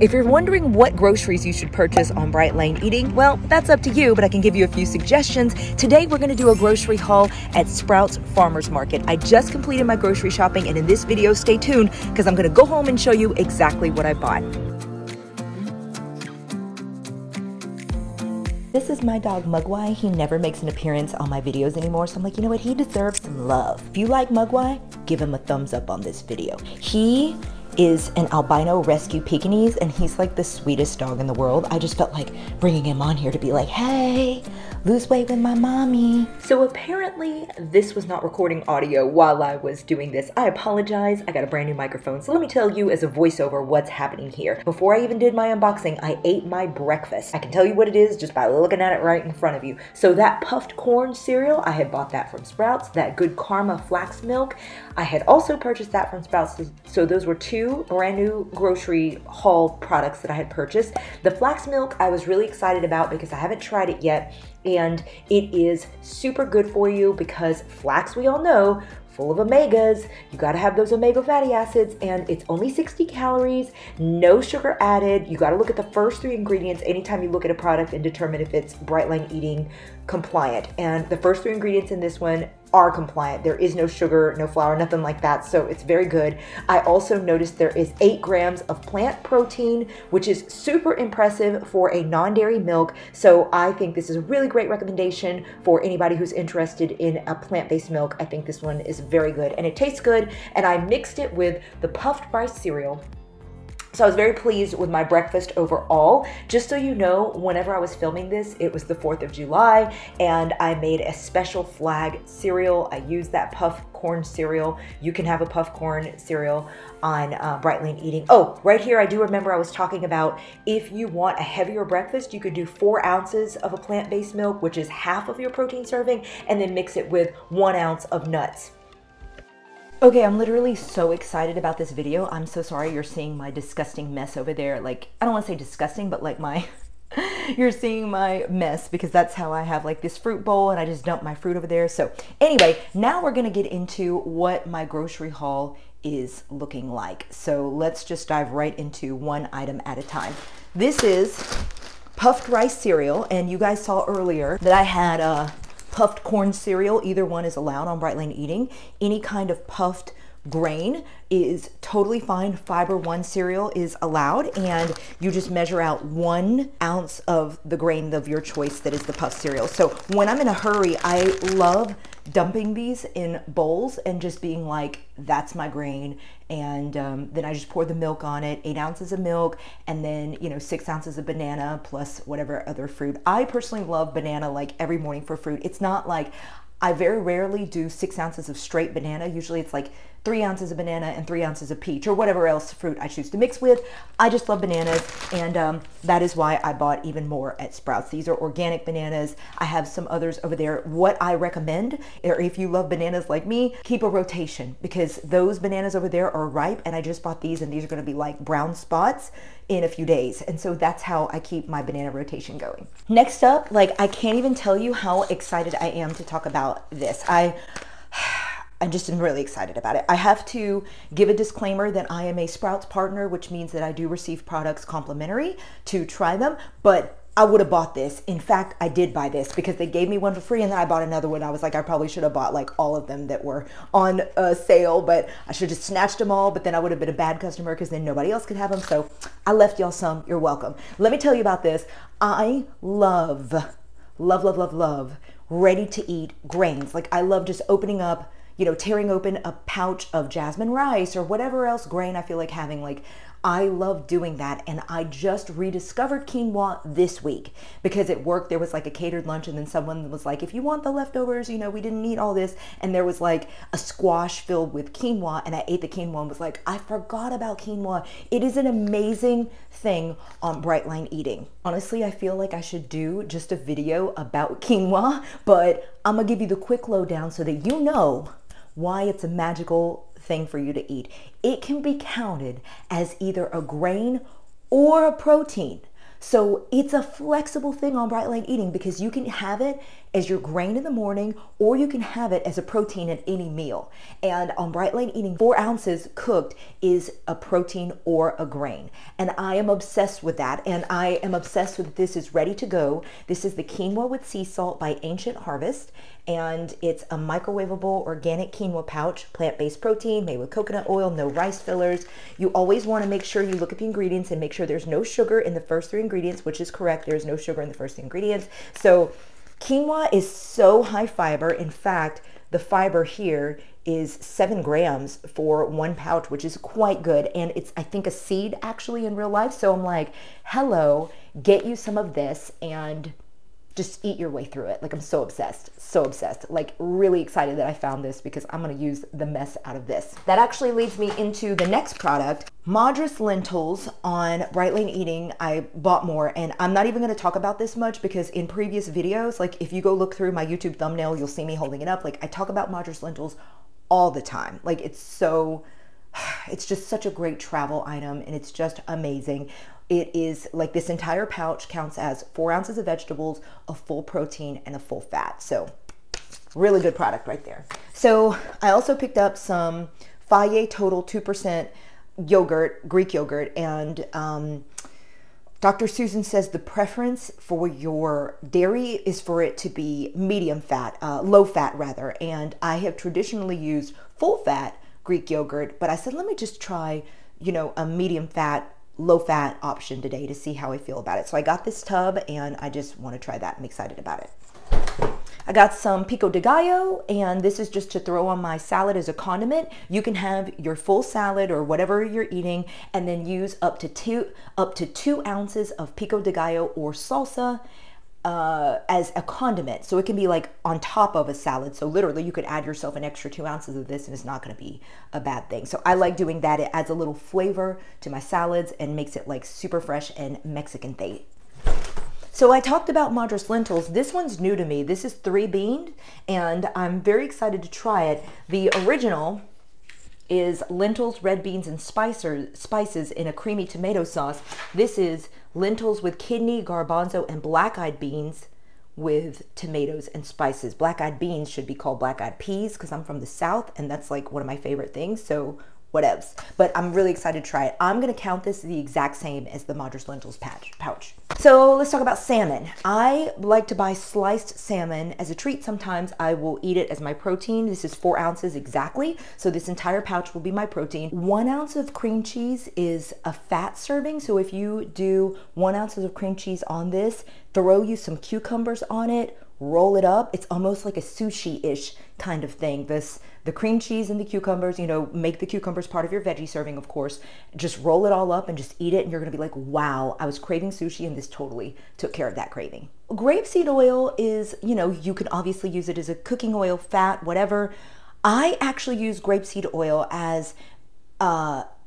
If you're wondering what groceries you should purchase on Bright Lane Eating, well, that's up to you, but I can give you a few suggestions. Today, we're going to do a grocery haul at Sprouts Farmers Market. I just completed my grocery shopping, and in this video, stay tuned because I'm going to go home and show you exactly what I bought. This is my dog Mugwai. He never makes an appearance on my videos anymore, so I'm like, you know what? He deserves some love. If you like Mugwai, give him a thumbs up on this video. He is an albino rescue Pekingese, and he's like the sweetest dog in the world. I just felt like bringing him on here to be like, hey, lose weight with my mommy. So apparently this was not recording audio while I was doing this. I apologize. I got a brand new microphone. So let me tell you as a voiceover what's happening here. Before I even did my unboxing, I ate my breakfast. I can tell you what it is just by looking at it right in front of you. So that puffed corn cereal, I had bought that from Sprouts. That Good Karma flax milk, I had also purchased that from Sprouts. So those were two brand new grocery haul products that I had purchased. The flax milk I was really excited about because I haven't tried it yet, and it is super good for you because flax, we all know, full of omegas. You got to have those omega fatty acids, and it's only 60 calories, no sugar added. You got to look at the first three ingredients anytime you look at a product and determine if it's Bright Lane Eating compliant. And the first three ingredients in this one are compliant. There is no sugar, no flour, nothing like that, so it's very good. I also noticed there is 8 grams of plant protein, which is super impressive for a non-dairy milk, so I think this is a really great recommendation for anybody who's interested in a plant-based milk. I think this one is very good, and it tastes good, and I mixed it with the puffed rice cereal. So I was very pleased with my breakfast overall. Just so you know, whenever I was filming this, it was the 4th of July, and I made a special flag cereal. I used that puff corn cereal. You can have a puff corn cereal on Bright Lane Eating. Oh, right here, I do remember I was talking about if you want a heavier breakfast, you could do 4 ounces of a plant-based milk, which is half of your protein serving, and then mix it with 1 ounce of nuts. Okay, I'm literally so excited about this video. I'm so sorry you're seeing my disgusting mess over there. Like, I don't want to say disgusting, but like you're seeing my mess because that's how I have like this fruit bowl and I just dump my fruit over there. So anyway, now we're gonna get into what my grocery haul is looking like. So let's just dive right into one item at a time. This is puffed rice cereal, and you guys saw earlier that I had puffed corn cereal. Either one is allowed on Bright Lane Eating. Any kind of puffed grain is totally fine. Fiber One cereal is allowed, and you just measure out 1 ounce of the grain of your choice that is the puffed cereal. So when I'm in a hurry, I love dumping these in bowls and just being like, that's my grain, and then I just pour the milk on it, 8 ounces of milk, and then 6 ounces of banana plus whatever other fruit. I personally love banana like every morning for fruit. It's not like, I very rarely do 6 ounces of straight banana. Usually it's like 3 ounces of banana and 3 ounces of peach or whatever else fruit I choose to mix with. I just love bananas, and that is why I bought even more at Sprouts. These are organic bananas. I have some others over there. What I recommend, or if you love bananas like me, keep a rotation because those bananas over there are ripe, and I just bought these, and these are gonna be like brown spots in a few days. And so that's how I keep my banana rotation going. Next up, like, I can't even tell you how excited I am to talk about this. I'm just really excited about it. I have to give a disclaimer that I am a Sprouts partner, which means that I do receive products complimentary to try them, but I would have bought this. In fact, I did buy this because they gave me one for free, and then I bought another one. I was like, I probably should have bought like all of them that were on sale, but I should have just snatched them all, but then I would have been a bad customer because then nobody else could have them. So I left y'all some. You're welcome. Let me tell you about this. I love ready to eat grains. Like, I love just opening up, tearing open a pouch of jasmine rice or whatever else grain I feel like having. Like, I love doing that, and I just rediscovered quinoa this week because at work there was like a catered lunch, and then someone was like, if you want the leftovers, we didn't eat all this, and there was like a squash filled with quinoa, and I ate the quinoa and was like, I forgot about quinoa. It is an amazing thing on Bright Lane Eating. Honestly, I feel like I should do just a video about quinoa, but I'm gonna give you the quick lowdown so that you know why it's a magical thing for you to eat. It can be counted as either a grain or a protein. So it's a flexible thing on Bright Lane Eating because you can have it as your grain in the morning, or you can have it as a protein at any meal. And on Bright Light Eating, 4 ounces cooked is a protein or a grain. And I am obsessed with that. And I am obsessed with this is ready to go. This is the Quinoa with Sea Salt by Ancient Harvest. And it's a microwavable organic quinoa pouch, plant-based protein made with coconut oil, no rice fillers. You always want to make sure you look at the ingredients and make sure there's no sugar in the first 3 ingredients, which is correct. There's no sugar in the first 3 ingredients. So quinoa is so high fiber. In fact, the fiber here is 7 grams for 1 pouch, which is quite good. And it's, I think, a seed actually in real life. So I'm like, hello, get you some of this and just eat your way through it. Like, I'm so obsessed, like really excited that I found this because I'm going to use the mess out of this. That actually leads me into the next product, Madras lentils. On Bright Light Eating, I bought more, and I'm not even going to talk about this much because in previous videos, like if you go look through my YouTube thumbnail, you'll see me holding it up. Like, I talk about Madras lentils all the time. Like, it's just such a great travel item, and it's just amazing. It is like this entire pouch counts as 4 ounces of vegetables, a full protein, and a full fat. So really good product right there. So I also picked up some Fage Total 2% yogurt, Greek yogurt, and Dr. Susan says the preference for your dairy is for it to be medium fat, low fat rather. And I have traditionally used full fat Greek yogurt, but I said, let me just try, you know, a medium fat, low fat option today to see how I feel about it. So I got this tub and I just want to try that. I'm excited about it. I got some pico de gallo, and this is just to throw on my salad as a condiment. You can have your full salad or whatever you're eating and then use up to 2 ounces of pico de gallo or salsa as a condiment. So it can be like on top of a salad. So literally you could add yourself an extra 2 ounces of this and it's not going to be a bad thing. So I like doing that. It adds a little flavor to my salads and makes it like super fresh and Mexican thing. So I talked about Madras lentils. This one's new to me. This is 3-beaned and I'm very excited to try it. The original is lentils, red beans, and spices in a creamy tomato sauce. This is lentils with kidney, garbanzo, and black-eyed beans with tomatoes and spices. Black-eyed beans should be called black-eyed peas because I'm from the South and that's like one of my favorite things. So whatevs. But I'm really excited to try it. I'm going to count this the exact same as the Madras lentils pouch. So let's talk about salmon. I like to buy sliced salmon as a treat. Sometimes I will eat it as my protein. This is 4 ounces exactly. So this entire pouch will be my protein. 1 ounce of cream cheese is a fat serving. So if you do 1 ounce of cream cheese on this, throw you some cucumbers on it, roll it up. It's almost like a sushi-ish kind of thing. The cream cheese and the cucumbers, you know, make the cucumbers part of your veggie serving, of course. Just roll it all up and just eat it, and you're gonna be like, wow, I was craving sushi and this totally took care of that craving. Grapeseed oil is, you know, you can obviously use it as a cooking oil, fat, whatever. I actually use grapeseed oil as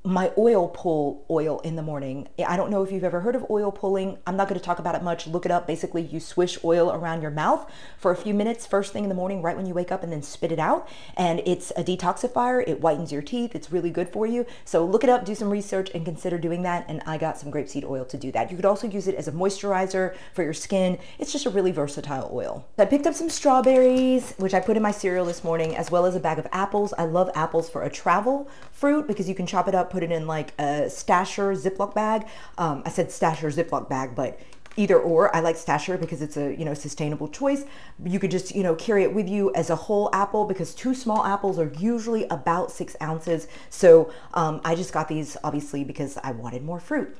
my oil pull oil in the morning. I don't know if you've ever heard of oil pulling. I'm not going to talk about it much. Look it up. Basically, you swish oil around your mouth for a few minutes first thing in the morning, right when you wake up, and then spit it out. And it's a detoxifier. It whitens your teeth. It's really good for you. So look it up, do some research, and consider doing that. And I got some grapeseed oil to do that. You could also use it as a moisturizer for your skin. It's just a really versatile oil. I picked up some strawberries, which I put in my cereal this morning, as well as a bag of apples. I love apples for a travel fruit because you can chop it up, put it in like a stasher Ziploc bag. I said stasher Ziploc bag, but either or. I like stasher because it's a, you know, sustainable choice. You could just, you know, carry it with you as a whole apple because 2 small apples are usually about 6 ounces. So I just got these obviously because I wanted more fruit.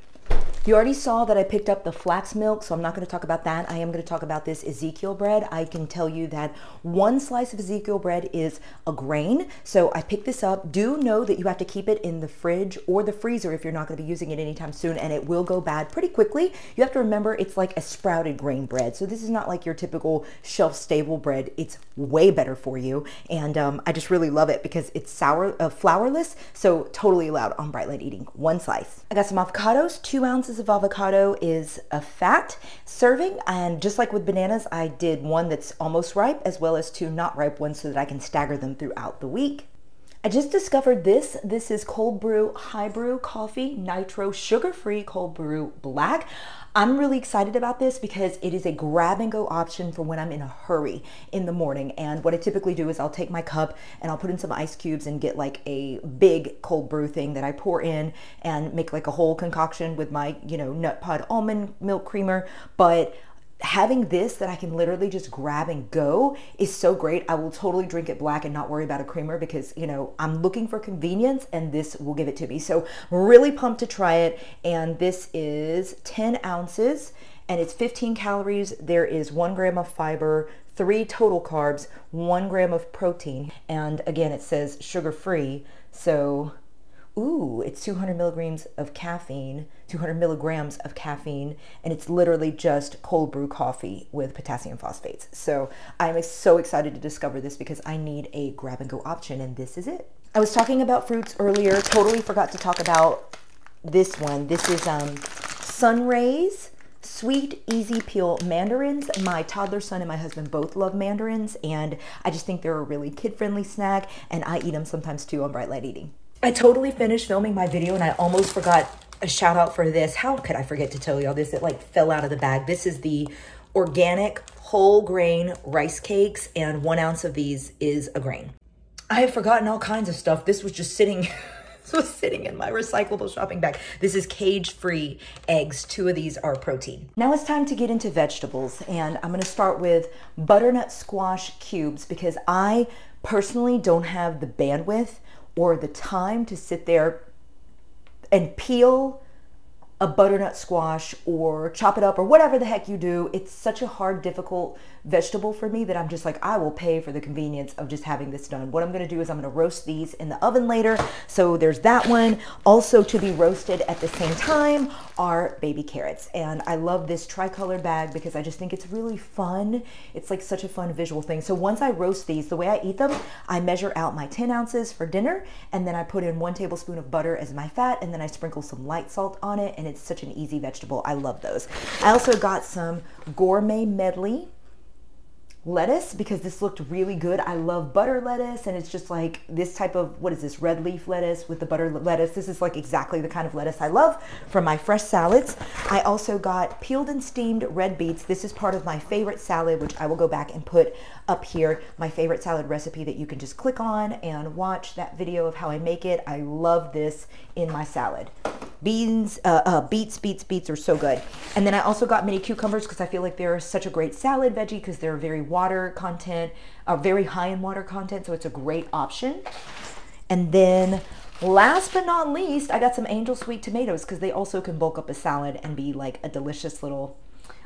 You already saw that I picked up the flax milk, so I'm not going to talk about that. I am going to talk about this Ezekiel bread. I can tell you that 1 slice of Ezekiel bread is a grain, so I picked this up. Do know that you have to keep it in the fridge or the freezer if you're not going to be using it anytime soon, and it will go bad pretty quickly. You have to remember it's like a sprouted grain bread, so this is not like your typical shelf-stable bread. It's way better for you, and I just really love it because it's flourless, so totally allowed on Bright Light Eating. 1 slice. I got some avocados. 2 ounces of avocado is a fat serving, and just like with bananas, I did 1 that's almost ripe as well as 2 not ripe ones so that I can stagger them throughout the week. I just discovered this. This is cold brew, high brew coffee, nitro, sugar-free cold brew black. I'm really excited about this because it is a grab and go option for when I'm in a hurry in the morning. And what I typically do is I'll take my cup and I'll put in some ice cubes and get like a big cold brew thing that I pour in and make like a whole concoction with my, nut pod almond milk creamer. But having this that I can literally just grab and go is so great. I will totally drink it black and not worry about a creamer because, I'm looking for convenience and this will give it to me. So really pumped to try it. And this is 10 ounces and it's 15 calories. There is 1 gram of fiber, 3 total carbs, 1 gram of protein. And again, it says sugar-free. So ooh, it's 200 milligrams of caffeine, and it's literally just cold brew coffee with potassium phosphates. So I'm so excited to discover this because I need a grab and go option, and this is it. I was talking about fruits earlier, totally forgot to talk about this one. This is Sunrays Sweet Easy Peel mandarins. My toddler son and my husband both love mandarins, and I just think they're a really kid-friendly snack, and I eat them sometimes too on Bright Light Eating. I totally finished filming my video and I almost forgot a shout out for this. How could I forget to tell y'all this? It like fell out of the bag. This is the organic whole grain rice cakes, and 1 ounce of these is a grain. I have forgotten all kinds of stuff. This was just sitting, this was sitting in my recyclable shopping bag. This is cage-free eggs. 2 of these are protein. Now it's time to get into vegetables, and I'm gonna start with butternut squash cubes because I personally don't have the bandwidth or the time to sit there and peel a butternut squash or chop it up or whatever the heck you do. It's such a hard, difficult vegetable for me that I'm just like, I will pay for the convenience of just having this done. What I'm gonna do is I'm gonna roast these in the oven later. So there's that one. Also to be roasted at the same time are baby carrots. And I love this tricolor bag because I just think it's really fun. It's like such a fun visual thing. So once I roast these, the way I eat them, I measure out my 10 ounces for dinner, and then I put in 1 tablespoon of butter as my fat, and then I sprinkle some light salt on it, and it's such an easy vegetable. I love those. I also got some gourmet medley lettuce because this looked really good. I love butter lettuce, and it's just like this type of, what is this, red leaf lettuce with the butter lettuce. This is like exactly the kind of lettuce I love for my fresh salads. I also got peeled and steamed red beets. This is part of my favorite salad, which I will go back and put up here, my favorite salad recipe that you can just click on and watch that video of how I make it. I love this in my salad. Beets are so good. And then I also got mini cucumbers because I feel like they're such a great salad veggie because they're very water content, very high in water content, so it's a great option. And then last but not least, I got some angel sweet tomatoes because they also can bulk up a salad and be like a delicious little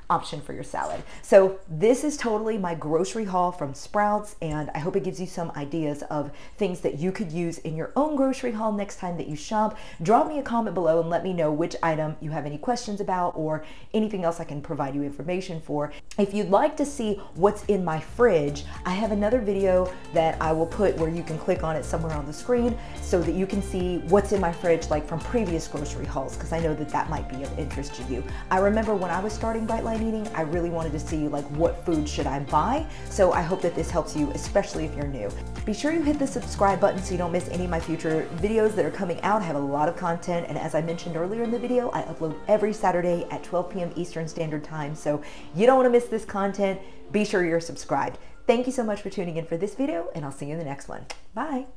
option for your salad. So this is totally my grocery haul from Sprouts, and I hope it gives you some ideas of things that you could use in your own grocery haul next time that you shop. Drop me a comment below and let me know which item you have any questions about or anything else I can provide you information for. If you'd like to see what's in my fridge, I have another video that I will put where you can click on it somewhere on the screen so that you can see what's in my fridge like from previous grocery hauls, because I know that that might be of interest to you. I remember when I was starting Bright Light Eating, I really wanted to see like what food should I buy, so I hope that this helps you, especially if you're new. Be sure you hit the subscribe button so you don't miss any of my future videos that are coming out. I have a lot of content, and as I mentioned earlier in the video, I upload every Saturday at 12 p.m. Eastern Standard Time, so you don't want to miss this content. Be sure you're subscribed. Thank you so much for tuning in for this video, and I'll see you in the next one. Bye!